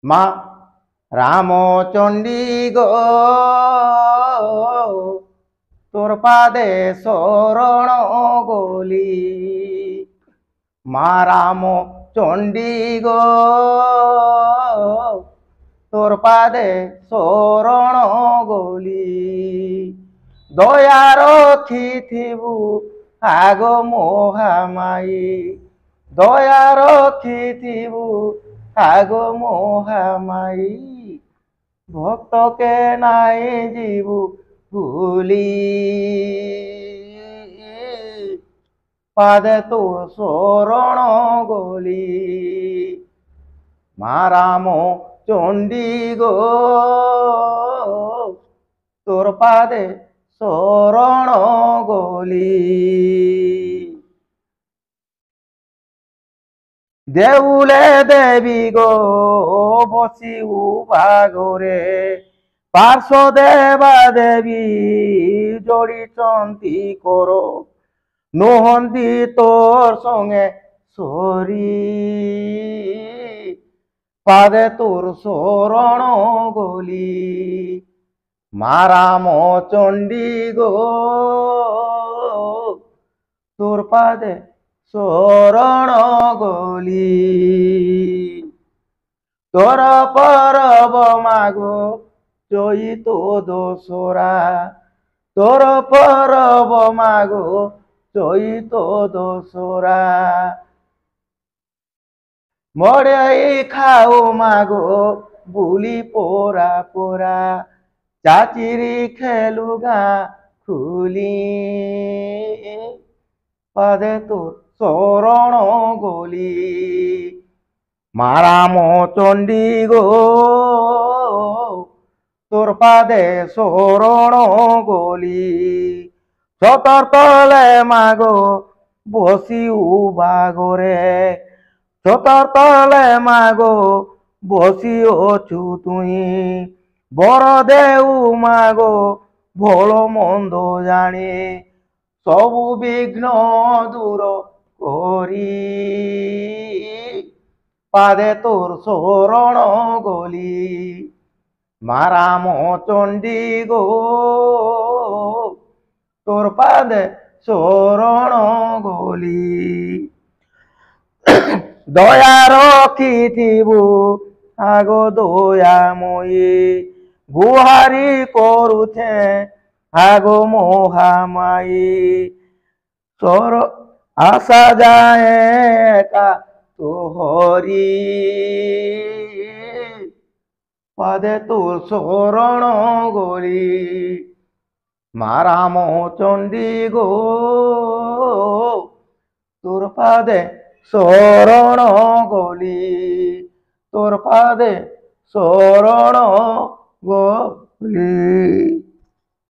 মা রামচণ্ডী গো তোর পাদে শরণ গলি। মা রামচণ্ডী গো তোর পাদে শরণ গলি। দয়া রখিথিবু আগ মহামাই, দয়া রখিথিবু আগ মহামাই। ভক্তকে নাই জীবু ভুলি, পাদে তো শরণ গলি। মা রামচণ্ডী গো তোর পাদে শরণ গলি। দেউলে দেবী গো বসি উভাগরে, পার্শ্ব দেবা দেবী জড়িতন্তি করো। নহন্দি তোর সঙ্গে সরি, পাদে তোর শরণ গলি। মা রামচণ্ডী গো তোর পাদে শরণ গলি। তোর পরব মাগো চৈত দোসরা, তোর পরব মাগো চৈত দোসরা। মড়াই খাও মাগো বুলি পোরা পোরা, চাচিরি খেলু গা খুলি। পাদে তোর শরণ গলি। মা রামচণ্ডী গো তোর পাদে শরণ গলি। সতর তলে মাগো বসি উবাগরে, সতর তলে মাগো বসি অছু তুই। বড় দেউ মাগো ভোল মন্দ জানি, সবু বিঘ্ন দূর করি। পাদে তোর শরণ গলি। মা রামচণ্ডী গো তোর পাদে শরণ গলি। দয়া রখিথিবু আগো দয়াময়ী, গুহারি করুছে আগো মহামায়ী। তোর আসা যায় একা তোহরি, পাদে তোর শরণ গলি। মা রামচণ্ডী গো তোর পাদে শরণ গলি, তোর পাদে শরণ গলি।